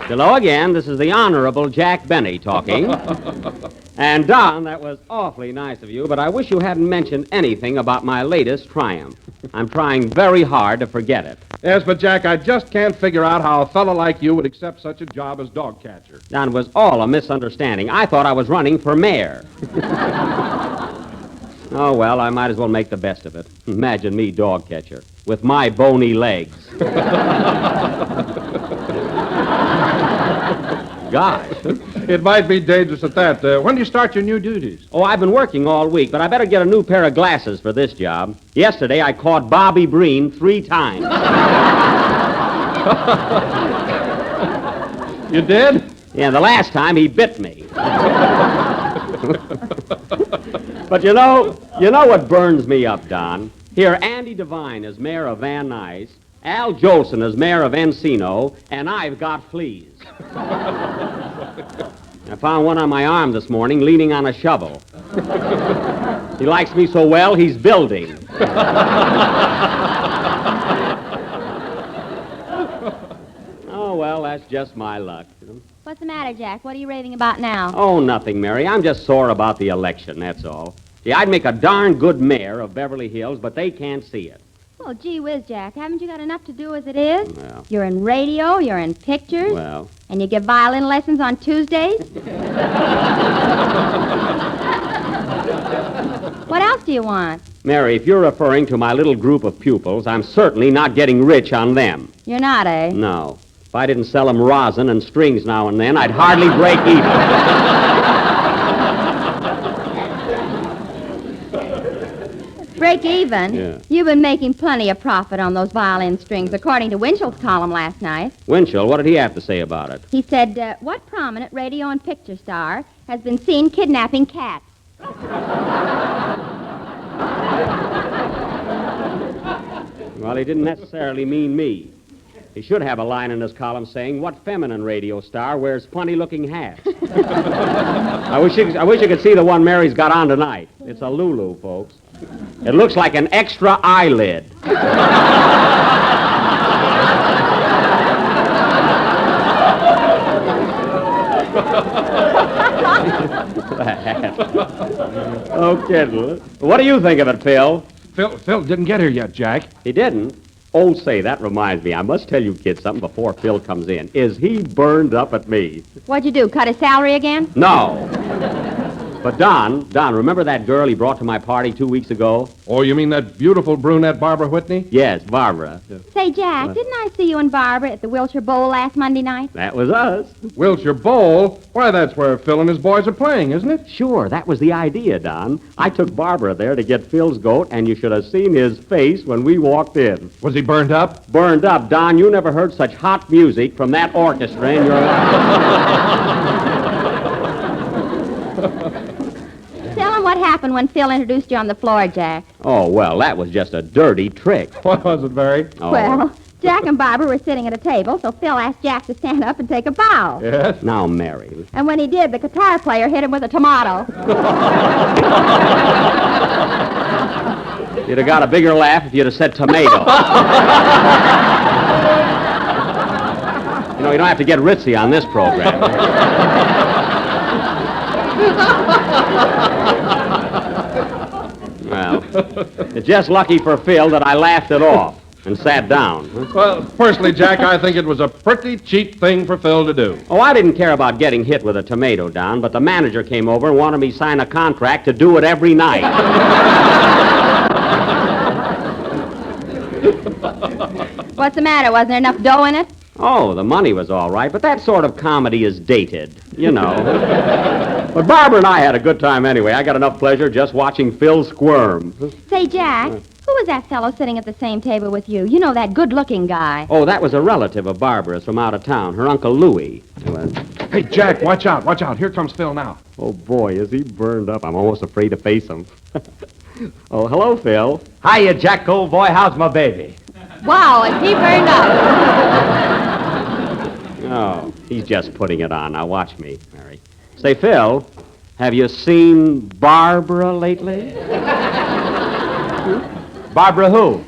Hello again. This is the Honorable Jack Benny talking. And, Don, that was awfully nice of you, but I wish you hadn't mentioned anything about my latest triumph. I'm trying very hard to forget it. Yes, but, Jack, I just can't figure out how a fellow like you would accept such a job as dog catcher. Don, it was all a misunderstanding. I thought I was running for mayor. Oh, well, I might as well make the best of it. Imagine me dog catcher with my bony legs. Gosh. It might be dangerous at that. When do you start your new duties? Oh, I've been working all week, but I better get a new pair of glasses for this job. Yesterday, I caught Bobby Breen 3 times. You did? Yeah, the last time he bit me. But you know what burns me up, Don? Here, Andy Devine is mayor of Van Nuys, Al Jolson is mayor of Encino, and I've got fleas. I found one on my arm this morning leaning on a shovel. He likes me so well, he's building. Oh, well, that's just my luck. What's the matter, Jack? What are you raving about now? Oh, nothing, Mary. I'm just sore about the election, that's all. See, I'd make a darn good mayor of Beverly Hills, but they can't see it. Well, gee whiz, Jack. Haven't you got enough to do as it is? Well. You're in radio, you're in pictures. Well. And you give violin lessons on Tuesdays. What else do you want? Mary, if you're referring to my little group of pupils, I'm certainly not getting rich on them. You're not, eh? No. If I didn't sell them rosin and strings now and then, I'd hardly break even. Break even? Yeah. You've been making plenty of profit on those violin strings, according to Winchell's column last night. Winchell, what did he have to say about it? He said, what prominent radio and picture star has been seen kidnapping cats? Well, he didn't necessarily mean me. He should have a line in his column saying, what feminine radio star wears funny-looking hats? I wish you could see the one Mary's got on tonight. It's a Lulu, folks. It looks like an extra eyelid. Oh, kidding. What do you think of it, Phil? Phil didn't get here yet, Jack. He didn't? Oh, say, that reminds me. I must tell you kids something before Phil comes in. Is he burned up at me? What'd you do, cut his salary again? No. But Don, remember that girl he brought to my party 2 weeks ago? Oh, you mean that beautiful brunette Barbara Whitney? Yes, Barbara. Say, Jack, didn't I see you and Barbara at the Wilshire Bowl last Monday night? That was us. Wilshire Bowl? Why, that's where Phil and his boys are playing, isn't it? Sure, that was the idea, Don. I took Barbara there to get Phil's goat, and you should have seen his face when we walked in. Was he burned up? Burned up, Don. You never heard such hot music from that orchestra in your life. Tell him what happened when Phil introduced you on the floor, Jack. Oh, well, that was just a dirty trick. What was it, Mary? Oh. Well, Jack and Barbara were sitting at a table, so Phil asked Jack to stand up and take a bow. Yes? Now, Mary. And when he did, the guitar player hit him with a tomato. You'd have got a bigger laugh if you'd have said tomato. You don't have to get ritzy on this program. Well, it's just lucky for Phil that I laughed it off and sat down. Well, personally, Jack, I think it was a pretty cheap thing for Phil to do. Oh, I didn't care about getting hit with a tomato, Don, but the manager came over and wanted me to sign a contract to do it every night. What's the matter? Wasn't there enough dough in it? Oh, the money was all right, but that sort of comedy is dated, you know. But Barbara and I had a good time anyway. I got enough pleasure just watching Phil squirm. Say, Jack, who was that fellow sitting at the same table with you? You know, that good-looking guy. Oh, that was a relative of Barbara's from out of town, her Uncle Louie. Hey, Jack, watch out, watch out. Here comes Phil now. Oh, boy, is he burned up. I'm almost afraid to face him. Oh, hello, Phil. Hiya, Jack, old boy. How's my baby? Wow, is he burned up? Oh, he's just putting it on. Now, watch me, Mary. Say, Phil, have you seen Barbara lately? Barbara who?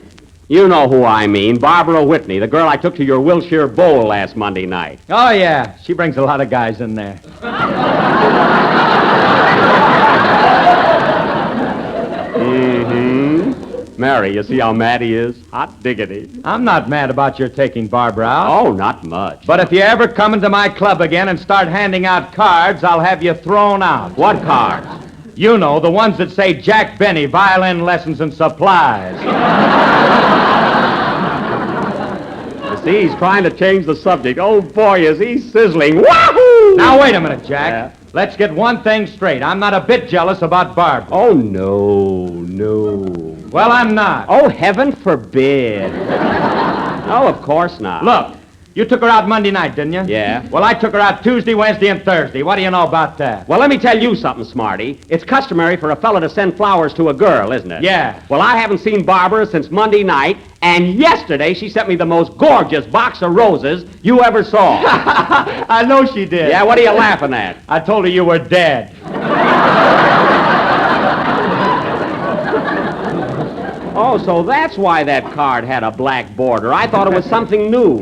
You know who I mean. Barbara Whitney, the girl I took to your Wilshire Bowl last Monday night. Oh, yeah. She brings a lot of guys in there. Mary, you see how mad he is? Hot diggity. I'm not mad about your taking Barbara out. Oh, not much. But if you ever come into my club again and start handing out cards, I'll have you thrown out. What cards? You know, the ones that say Jack Benny, violin lessons and supplies. You see, he's trying to change the subject. Oh, boy, is he sizzling. Wahoo! Now, wait a minute, Jack. Yeah. Let's get one thing straight. I'm not a bit jealous about Barbara. Oh, no. Well, I'm not. Oh, heaven forbid. Oh, of course not. Look, you took her out Monday night, didn't you? Yeah. Well, I took her out Tuesday, Wednesday, and Thursday. What do you know about that? Well, let me tell you something, Smarty. It's customary for a fella to send flowers to a girl, isn't it? Yeah. Well, I haven't seen Barbara since Monday night, and yesterday she sent me the most gorgeous box of roses you ever saw. I know she did. Yeah, what are you laughing at? I told her you were dead. Oh, so that's why that card had a black border. I thought it was something new.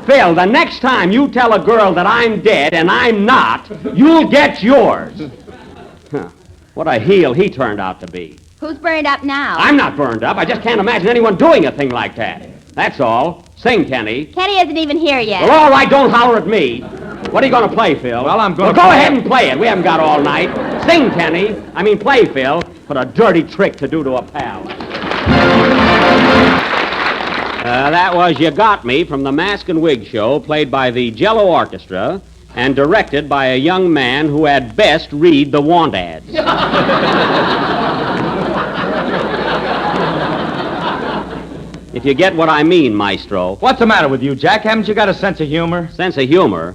Phil, the next time you tell a girl that I'm dead and I'm not, you'll get yours. Huh. What a heel he turned out to be. Who's burned up now? I'm not burned up. I just can't imagine anyone doing a thing like that. That's all. Sing, Kenny. Kenny isn't even here yet. Well, all right, don't holler at me. What are you going to play, Phil? Well, I'm going to... go ahead and play it. We haven't got all night. Sing, Kenny. I mean, play, Phil. What a dirty trick to do to a pal. That was You Got Me from the Mask and Wig Show, played by the Jello Orchestra and directed by a young man who had best read the want ads. If you get what I mean, Maestro. What's the matter with you, Jack? Haven't you got a sense of humor? Sense of humor?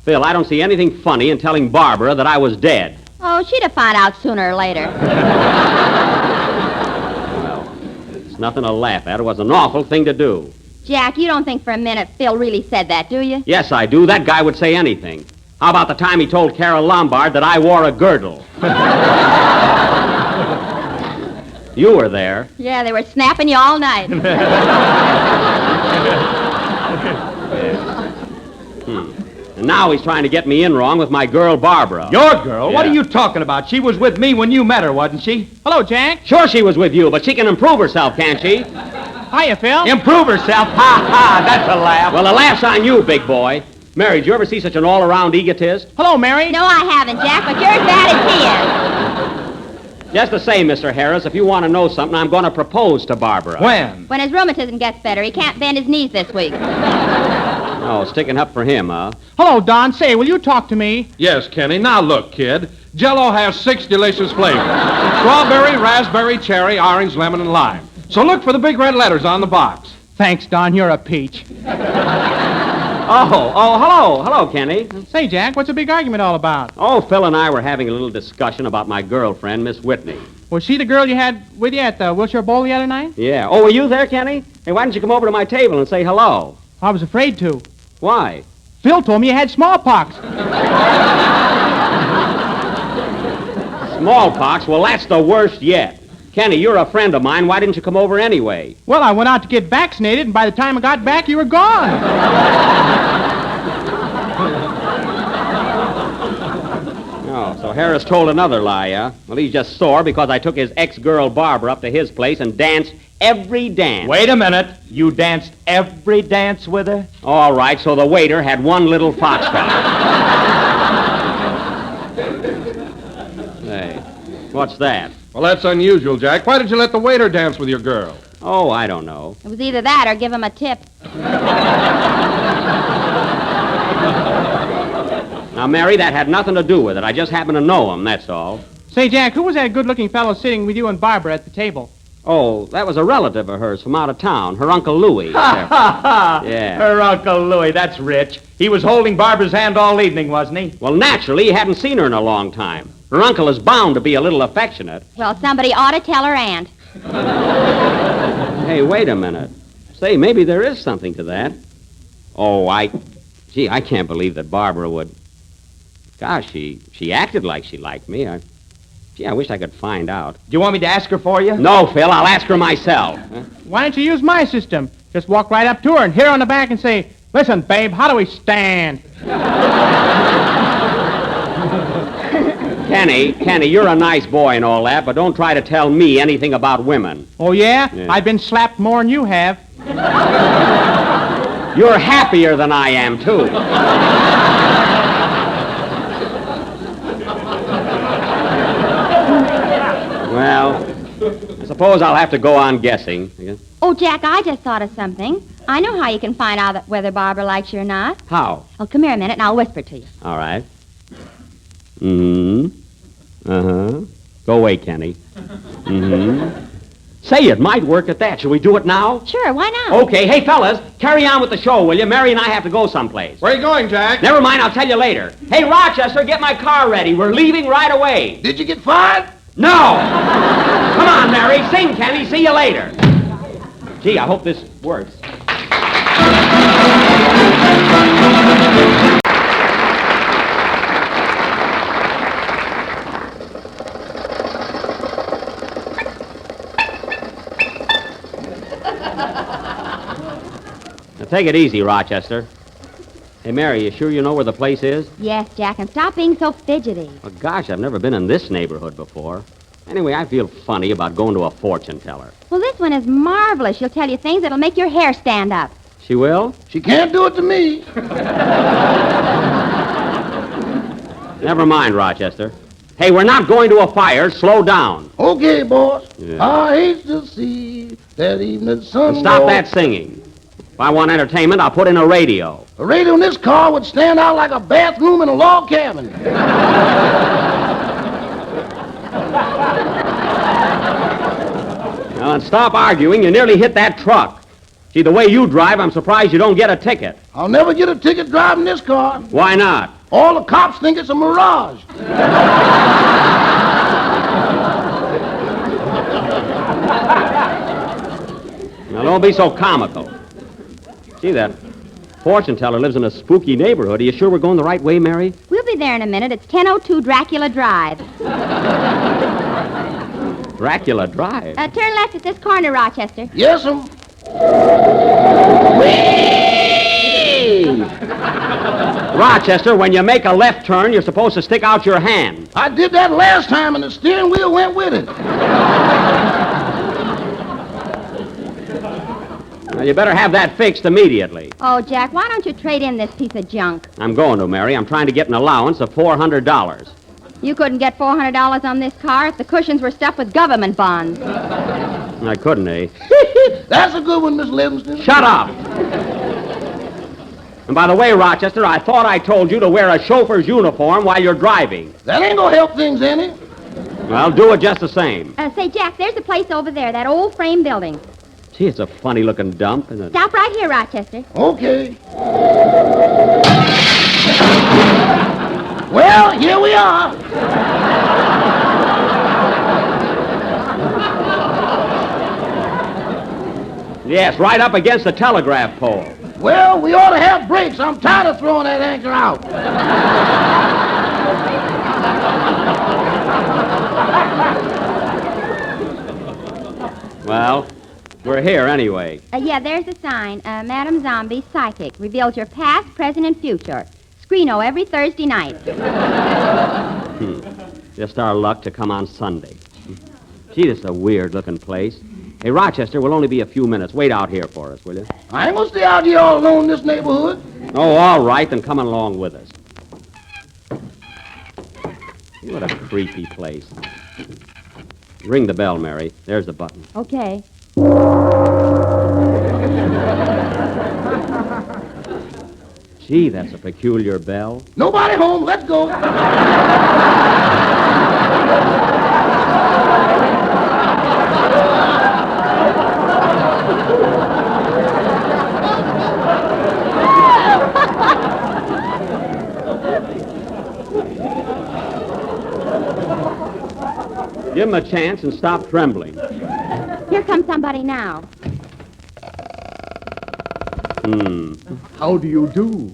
Phil, I don't see anything funny in telling Barbara that I was dead. Oh, she'd have found out sooner or later. Well, it's nothing to laugh at. It was an awful thing to do. Jack, you don't think for a minute Phil really said that, do you? Yes, I do. That guy would say anything. How about the time he told Carol Lombard that I wore a girdle? You were there. Yeah, they were snapping you all night. And now he's trying to get me in wrong with my girl, Barbara. Your girl? What Yeah. are you talking about? She was with me when you met her, wasn't she? Hello, Jack. Sure she was with you, but she can improve herself, can't she? Hiya, Phil. Improve herself? Ha ha, that's a laugh. Well, the laugh's on you, big boy. Mary, did you ever see such an all-around egotist? Hello, Mary. No, I haven't, Jack, but you're as bad as he Just the same, Mr. Harris, if you want to know something, I'm going to propose to Barbara. When? is. When his rheumatism gets better, he can't bend his knees this week. Oh, sticking up for him, huh? Hello, Don. Say, will you talk to me? Yes, Kenny. Now look, kid. Jell-O has 6 delicious flavors. Strawberry, raspberry, cherry, orange, lemon, and lime. So look for the big red letters on the box. Thanks, Don. You're a peach. Hello, Kenny. Say, Jack, what's the big argument all about? Oh, Phil and I were having a little discussion about my girlfriend, Miss Whitney. Was she the girl you had with you at the Wilshire Bowl the other night? Yeah. Oh, were you there, Kenny? Hey, why didn't you come over to my table and say hello? I was afraid to. Why? Phil told me you had smallpox. Smallpox? Well, that's the worst yet. Kenny, you're a friend of mine. Why didn't you come over anyway? Well, I went out to get vaccinated, and by the time I got back, you were gone. Oh, so Harris told another lie, huh? Well, he's just sore because I took his ex-girl Barbara up to his place and danced every dance. Wait a minute. You danced every dance with her? All right, so the waiter had one little foxtrot. Hey, what's that? Well, that's unusual, Jack. Why did you let the waiter dance with your girl? Oh, I don't know. It was either that or give him a tip. Now, Mary, that had nothing to do with it. I just happened to know him, that's all. Say, Jack, who was that good-looking fellow sitting with you and Barbara at the table? Oh, that was a relative of hers from out of town, her Uncle Louis. Ha ha ha! Yeah. Her Uncle Louis, that's rich. He was holding Barbara's hand all evening, wasn't he? Well, naturally, he hadn't seen her in a long time. Her uncle is bound to be a little affectionate. Well, somebody ought to tell her aunt. Hey, wait a minute. Say, maybe there is something to that. Oh, I can't believe that Barbara would... Gosh, she acted like she liked me. Gee, I wish I could find out. Do you want me to ask her for you? No, Phil, I'll ask her myself. Why don't you use my system? Just walk right up to her and hit her on the back and say, "Listen, babe, how do we stand?" Kenny, you're a nice boy and all that, but don't try to tell me anything about women. Oh, yeah? Yeah. I've been slapped more than you have. You're happier than I am, too. Well, I suppose I'll have to go on guessing. Oh, Jack, I just thought of something. I know how you can find out whether Barbara likes you or not. How? Oh, come here a minute and I'll whisper to you. All right. Mm-hmm. Uh-huh. Go away, Kenny. Mm-hmm. Say, it might work at that. Shall we do it now? Sure, why not? Okay. Hey, fellas, carry on with the show, will you? Mary and I have to go someplace. Where are you going, Jack? Never mind, I'll tell you later. Hey, Rochester, get my car ready. We're leaving right away. Did you get fired? No! Come on, Mary. Sing, Kenny. See you later. Gee, I hope this works. Now, take it easy, Rochester. Hey, Mary, you sure you know where the place is? Yes, Jack, and stop being so fidgety. Well, gosh, I've never been in this neighborhood before. Anyway, I feel funny about going to a fortune teller. Well, this one is marvelous. She'll tell you things that'll make your hair stand up. She will? She can't do it to me. Never mind, Rochester. Hey, we're not going to a fire. Slow down. Okay, boss. Yeah. I hate to see that evening sun. And stop that singing. If I want entertainment, I'll put in a radio. A radio in this car would stand out like a bathroom in a log cabin. Now, and stop arguing. You nearly hit that truck. See, the way you drive, I'm surprised you don't get a ticket. I'll never get a ticket driving this car. Why not? All the cops think it's a mirage. Now, don't be so comical. See, that fortune teller lives in a spooky neighborhood. Are you sure we're going the right way, Mary? We'll be there in a minute. It's 1002 Dracula Drive. Dracula Drive. Turn left at this corner, Rochester. Yes, ma'am. Rochester, when you make a left turn, you're supposed to stick out your hand. I did that last time, and the steering wheel went with it. Now, you better have that fixed immediately. Oh, Jack, why don't you trade in this piece of junk? I'm going to, Mary. I'm trying to get an allowance of $400. You couldn't get $400 on this car if the cushions were stuffed with government bonds. I couldn't, eh? That's a good one, Miss Livingston. Shut up! And by the way, Rochester, I thought I told you to wear a chauffeur's uniform while you're driving. That ain't gonna help things any. Well, do it just the same. Say, Jack, there's a place over there, that old frame building. Gee, it's a funny-looking dump, isn't it? Stop right here, Rochester. Okay. Well, here we are. Yes, right up against the telegraph pole. Well, we ought to have brakes. I'm tired of throwing that anchor out. Well, we're here anyway. Yeah, there's a sign. Madam Zombie, Psychic. Reveals your past, present, and future. Screeno every Thursday night. Just our luck to come on Sunday. Gee, this is a weird-looking place. Hey, Rochester, we'll only be a few minutes. Wait out here for us, will you? I ain't gonna stay out here all alone in this neighborhood. Oh, all right, then come along with us. What a creepy place. Ring the bell, Mary. There's the button. Okay. Gee, that's a peculiar bell. Nobody home. Let's go. Give him a chance and stop trembling. Here comes somebody now. How do you do?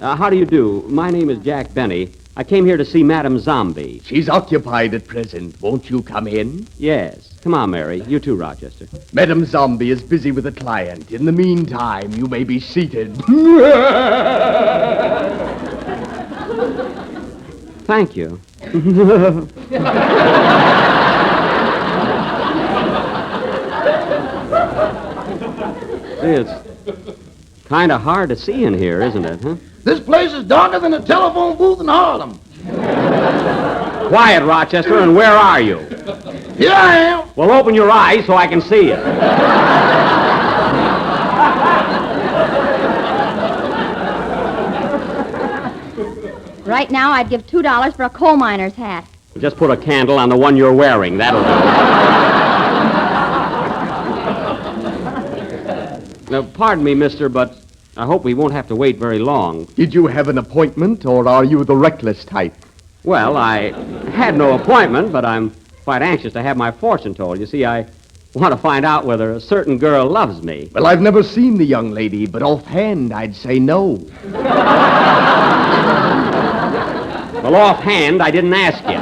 How do you do? My name is Jack Benny. I came here to see Madame Zombie. She's occupied at present. Won't you come in? Yes. Come on, Mary. You too, Rochester. Madame Zombie is busy with a client. In the meantime, you may be seated. Thank you. It's kind of hard to see in here, isn't it, huh? This place is darker than a telephone booth in Harlem. Quiet, Rochester, and where are you? Here I am. Well, open your eyes so I can see you. Right now, I'd give $2 for a coal miner's hat. Just put a candle on the one you're wearing. That'll do. Now, pardon me, mister, but I hope we won't have to wait very long. Did you have an appointment, or are you the reckless type? Well, I had no appointment, but I'm quite anxious to have my fortune told. You see, I want to find out whether a certain girl loves me. Well, I've never seen the young lady, but offhand, I'd say no. Well, offhand, I didn't ask you.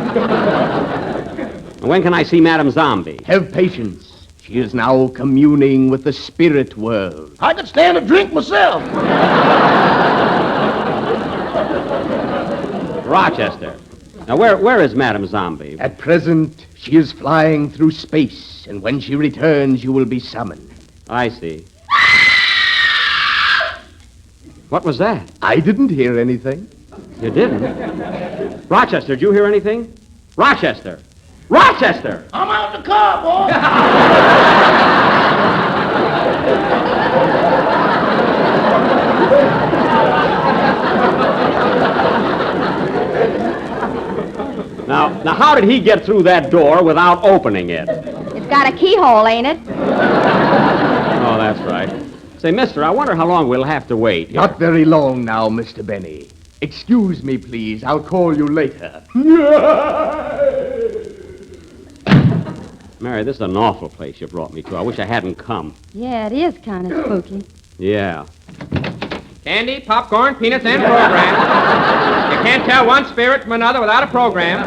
When can I see Madame Zombie? Have patience. She is now communing with the spirit world. I could stand a drink myself. Rochester. Now, where is Madame Zombie? At present, she is flying through space, and when she returns, you will be summoned. I see. What was that? I didn't hear anything. You didn't? Rochester, did you hear anything? Rochester! Rochester! I'm out in the car, boy. Now, how did he get through that door without opening it? It's got a keyhole, ain't it? Oh, that's right. Say, mister, I wonder how long we'll have to wait here. Not very long now, Mr. Benny. Excuse me, please. I'll call you later. Mary, this is an awful place you brought me to. I wish I hadn't come. Yeah, it is kind of spooky. Yeah. Candy, popcorn, peanuts, and program. You can't tell one spirit from another without a program.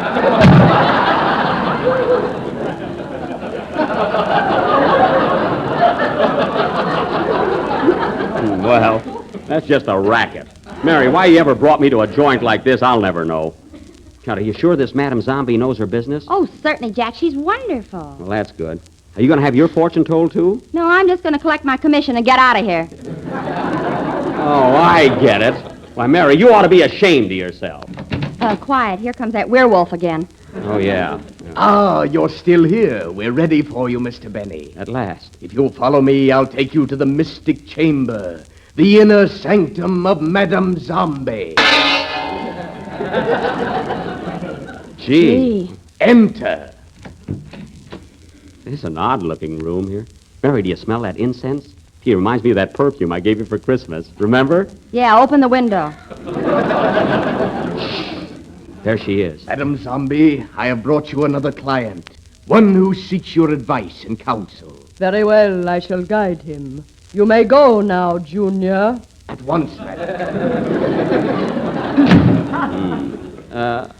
Well, that's just a racket. Mary, why you ever brought me to a joint like this, I'll never know. God, are you sure this Madame Zombie knows her business? Oh, certainly, Jack. She's wonderful. Well, that's good. Are you going to have your fortune told, too? No, I'm just going to collect my commission and get out of here. Oh, I get it. Why, Mary, you ought to be ashamed of yourself. Quiet. Here comes that werewolf again. Oh, yeah. Ah, you're still here. We're ready for you, Mr. Benny. At last. If you'll follow me, I'll take you to the mystic chamber, the inner sanctum of Madame Zombie. Gee. Enter. This is an odd-looking room here. Mary, do you smell that incense? Gee, it reminds me of that perfume I gave you for Christmas. Remember? Yeah, open the window. There she is. Madame Zombie, I have brought you another client, one who seeks your advice and counsel. Very well, I shall guide him. You may go now, Junior. At once, madam.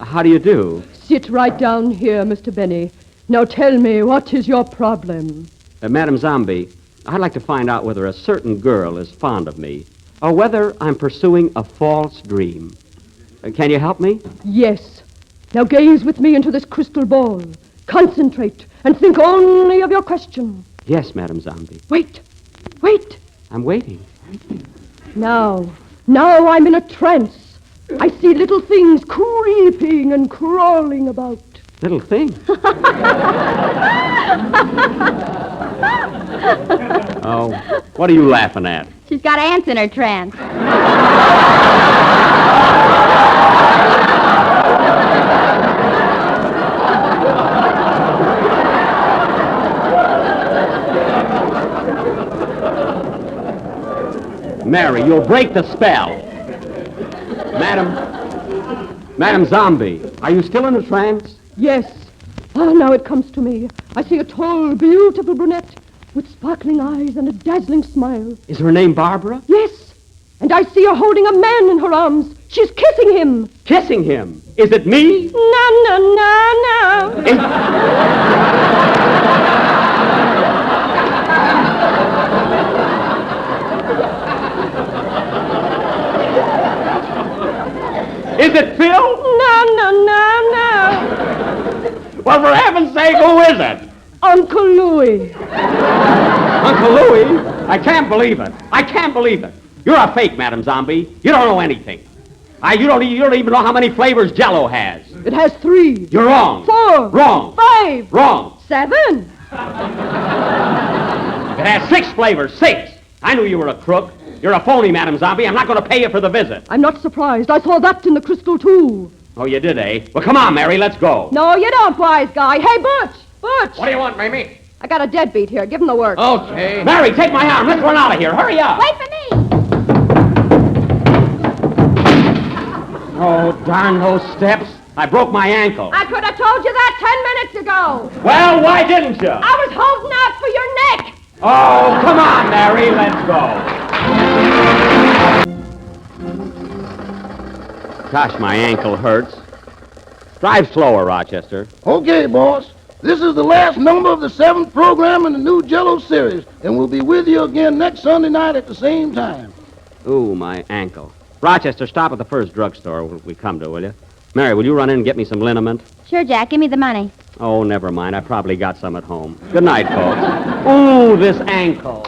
How do you do? Sit right down here, Mr. Benny. Now tell me, what is your problem? Madame Zombie, I'd like to find out whether a certain girl is fond of me, or whether I'm pursuing a false dream. Can you help me? Yes. Now gaze with me into this crystal ball. Concentrate and think only of your question. Yes, Madame Zombie. Wait. Wait. I'm waiting. Now I'm in a trance. I see little things creeping and crawling about. Little thing. Oh, what are you laughing at? She's got ants in her trance. Mary, you'll break the spell. Madame Zombie, are you still in a trance? Yes. Ah, now it comes to me. I see a tall, beautiful brunette with sparkling eyes and a dazzling smile. Is her name Barbara? Yes. And I see her holding a man in her arms. She's kissing him. Kissing him. Is it me? No, no, no, no. Is it Phil? No, no, no, no. Well, for heaven's sake, who is it? Uncle Louis. Uncle Louis? I can't believe it. I can't believe it. You're a fake, Madam Zombie. You don't know anything. You don't even know how many flavors Jell-O has. It has 3. You're wrong. 4. Wrong. 5. Wrong. 7. It has 6 flavors. 6. I knew you were a crook. You're a phony, Madam Zombie. I'm not going to pay you for the visit. I'm not surprised. I saw that in the crystal, too. Oh, you did, eh? Well, come on, Mary. Let's go. No, you don't, wise guy. Hey, Butch! Butch! What do you want, Mamie? I got a deadbeat here. Give him the work. Okay. Mary, take my arm. Let's run out of here. Hurry up. Wait for me. Oh, darn those steps. I broke my ankle. I could have told you that 10 minutes ago. Well, why didn't you? I was holding out for your neck. Oh, come on, Mary. Let's go. Gosh, my ankle hurts. Drive slower, Rochester. Okay, boss. This is the last number of the 7th program in the new Jell-O series, and we'll be with you again next Sunday night at the same time. Ooh, my ankle. Rochester, stop at the first drugstore we come to, will you? Mary, will you run in and get me some liniment? Sure, Jack. Give me the money. Oh, never mind. I probably got some at home. Good night, folks. Ooh, this ankle.